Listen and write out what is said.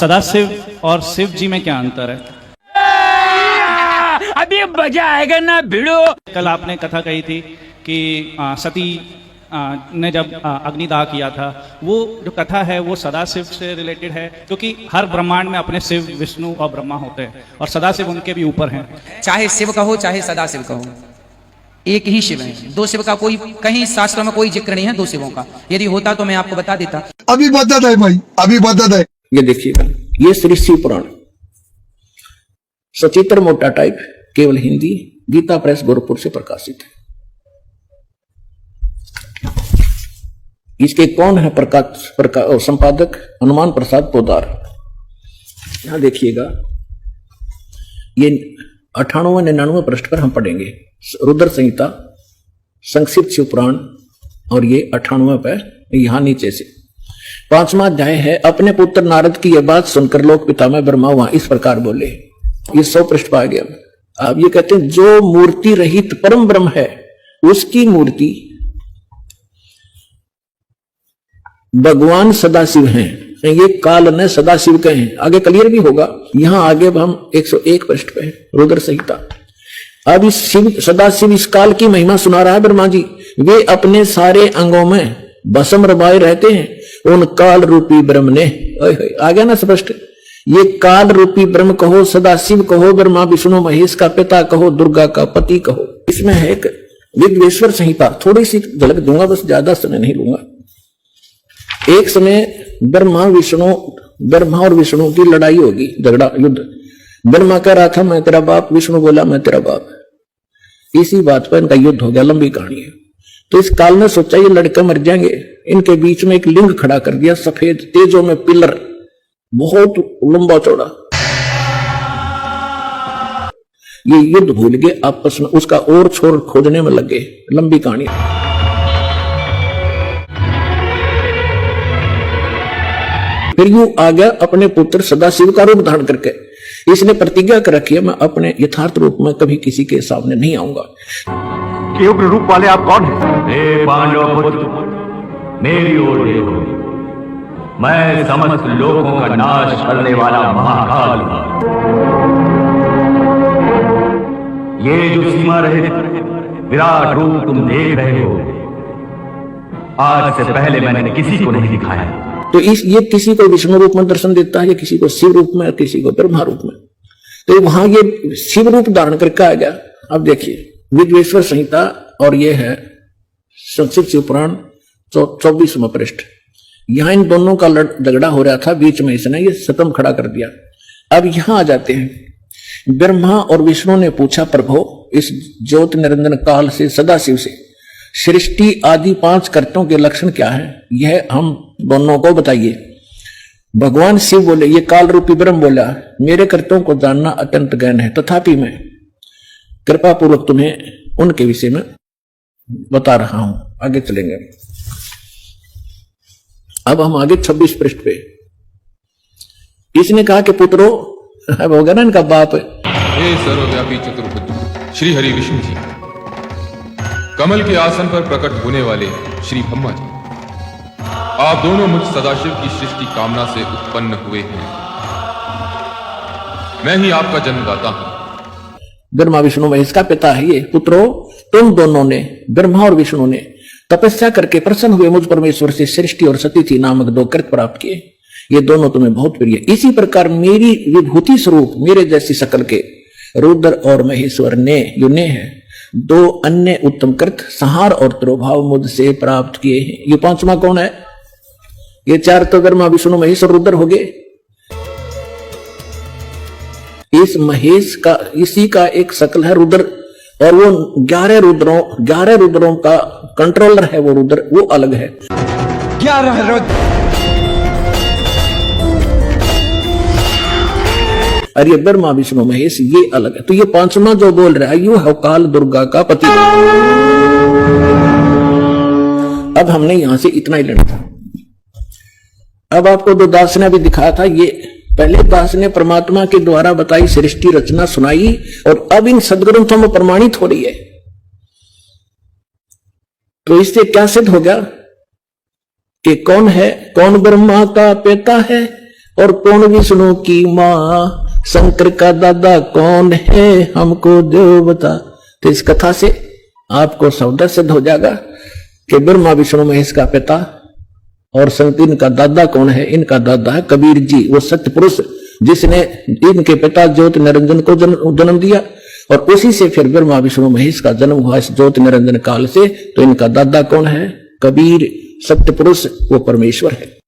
सदाशिव और शिव जी में क्या अंतर है? अभी मजा आएगा ना भिड़ो। कल आपने कथा कही थी कि सती ने जब अग्निदाह किया था, वो जो कथा है वो सदाशिव से रिलेटेड है, क्योंकि हर ब्रह्मांड में अपने शिव, विष्णु और ब्रह्मा होते हैं और सदाशिव उनके भी ऊपर हैं। चाहे शिव कहो चाहे सदाशिव कहो, एक ही शिव है। दो शिव का कोई कहीं शास्त्रों में कोई जिक्र नहीं है दो शिवों का। यदि होता तो मैं आपको बता देता। अभी बता है भाई, अभी बता है। ये देखिएगा, ये श्री शिव पुराण सचित्र मोटा टाइप, केवल हिंदी, गीता प्रेस गोरखपुर से प्रकाशित है। इसके कौन है संपादक? हनुमान प्रसाद पोदार। यहां देखिएगा, ये 98-99 पृष्ठ पर हम पढ़ेंगे रुद्र संहिता, संक्षिप्त शिव पुराण, और ये 98 पर यहां नीचे से 5वां अध्याय है। अपने पुत्र नारद की यह बात सुनकर लोक पिता में ब्रह्मा वहां इस प्रकार बोले। ये 100 पृष्ठ पर आ गया। अब ये कहते हैं जो मूर्ति रहित परम ब्रह्म है उसकी मूर्ति भगवान सदाशिव हैं। ये काल ने सदाशिव के हैं। आगे क्लियर भी होगा। यहां आगे हम 101 पृष्ठ पे रुद्र संहिता। अब इस शिव सदाशिव इस काल की महिमा सुना रहा है ब्रह्मा जी। वे अपने सारे अंगों में भस्म रमाए रहते हैं। उन काल रूपी ब्रह्म ने, आ गया ना स्पष्ट। ये काल रूपी ब्रह्म कहो, सदाशिव कहो, ब्रह्मा विष्णु महेश का पिता कहो, दुर्गा का पति कहो। इसमें है एक विद्वेश्वर संहिता, थोड़ी सी झलक दूंगा, बस ज्यादा समय नहीं लूंगा। एक समय ब्रह्मा और विष्णु की लड़ाई होगी, झगड़ा, युद्ध। ब्रह्मा कह रहा था मैं तेरा बाप, विष्णु बोला मैं तेरा बाप। इसी बात पर इनका युद्ध हो गया, लंबी कहानी है। तो इस काल ने सोचा ये लड़के मर जाएंगे, इनके बीच में एक लिंग खड़ा कर दिया, सफेद तेजों में पिलर, बहुत लंबा चौड़ा। ये युद्ध भूल गए आपस में, उसका और छोर खोजने में लगे, लंबी कहानी। फिर यूं आ गया अपने पुत्र सदाशिव का रूप धारण करके। इसने प्रतिज्ञा कर रखी है मैं अपने यथार्थ रूप में कभी किसी के सामने नहीं आऊंगा। कि उग्र रूप वाले आप कौन हैं? हे पांडव पुत्र, मेरी ओर देखो, मैं समस्त लोगों का नाश करने वाला महाकाल हूं। ये जो सीमा रहित विराट रूप तुम देख रहे हो, आज से पहले मैंने किसी को नहीं दिखाया। तो ये किसी को विष्णु रूप में दर्शन देता है, किसी को शिव रूप में, किसी को ब्रह्मा रूप में। तो वहां ये शिव रूप धारण करके आ गया। अब देखिए विद्वेश्वर संहिता, और ये है संक्षिप्त शिव पुराण 24वां पृष्ठ। यहां इन दोनों का झगड़ा हो रहा था, बीच में इसने ये सतम खड़ा कर दिया। अब यहां आ जाते हैं। ब्रह्मा और विष्णु ने पूछा प्रभु इस ज्योत निरंजन काल से, सदाशिव से, सृष्टि आदि 5 कर्तों के लक्षण क्या है, यह हम दोनों को बताइए। भगवान शिव बोले, ये काल रूपी ब्रह्म बोला, मेरे कर्तों को जानना अत्यंत गहन है, तथापि मैं कृपा पूर्वक तुम्हें उनके विषय में बता रहा हूं। आगे चलेंगे। अब हम आगे 26 पृष्ठ पे। इसने कहा कि पुत्रो, अब होगा ना इनका बाप। हे सर्वव्यापी चतुर्भुज श्री हरि विष्णु जी, कमल के आसन पर प्रकट होने वाले श्री ब्रह्मा जी, आप दोनों मुझ सदाशिव की सृष्टि कामना से उत्पन्न हुए हैं। मैं ही आपका जन्मदाता हूं। ब्रह्मा विष्णु महेश का पिता है ये। पुत्रो, तुम दोनों ने, ब्रह्मा और विष्णु ने तपस्या करके प्रसन्न हुए मुझ परमेश्वर से सृष्टि और सतिथि नामक 2 कृत प्राप्त किए। ये दोनों तुम्हें बहुत प्रिय। इसी प्रकार मेरी विभूति स्वरूप मेरे जैसी शकल के रुद्र और महेश्वर ने, जो ने है, 2 अन्य उत्तम कृत संहार और तिरोभाव मुझसे प्राप्त किए हैं। ये 5वां कौन है? ये 4 तो ब्रह्मा विष्णु महेश और रुद्र हो गए। इस महेश का, इसी का एक शकल है रुद्र, और वो 11 रुद्रों का कंट्रोलर है वो रुद्र, वो अलग है। 11 रुद्र। और ये ब्रह्मा विष्णु महेश ये अलग है। तो ये 5वां जो बोल रहा है यू है काल दुर्गा का पति। अब हमने यहां से इतना ही लेना था। अब आपको दो दास ने भी दिखाया था। ये पहले दास ने परमात्मा के द्वारा बताई सृष्टि रचना सुनाई, और अब इन सदग्रंथों में प्रमाणित हो रही है। तो इससे क्या सिद्ध हो गया कि कौन है, कौन ब्रह्मा का पिता है और कौन विष्णु की माँ, शंकर का दादा कौन है, हमको जो बता। तो इस कथा से आपको सौदा सिद्ध हो जाएगा कि ब्रह्मा विष्णु महेश का पिता और शंकर, इनका दादा कौन है। इनका दादा है कबीर जी, वो सत्य पुरुष जिसने इनके पिता ज्योति निरंजन को जन्म दिया, और उसी से फिर ब्रह्मा विष्णु महेश का जन्म हुआ इस ज्योति निरंजन काल से। तो इनका दादा कौन है? कबीर, सत्य पुरुष, वो परमेश्वर है।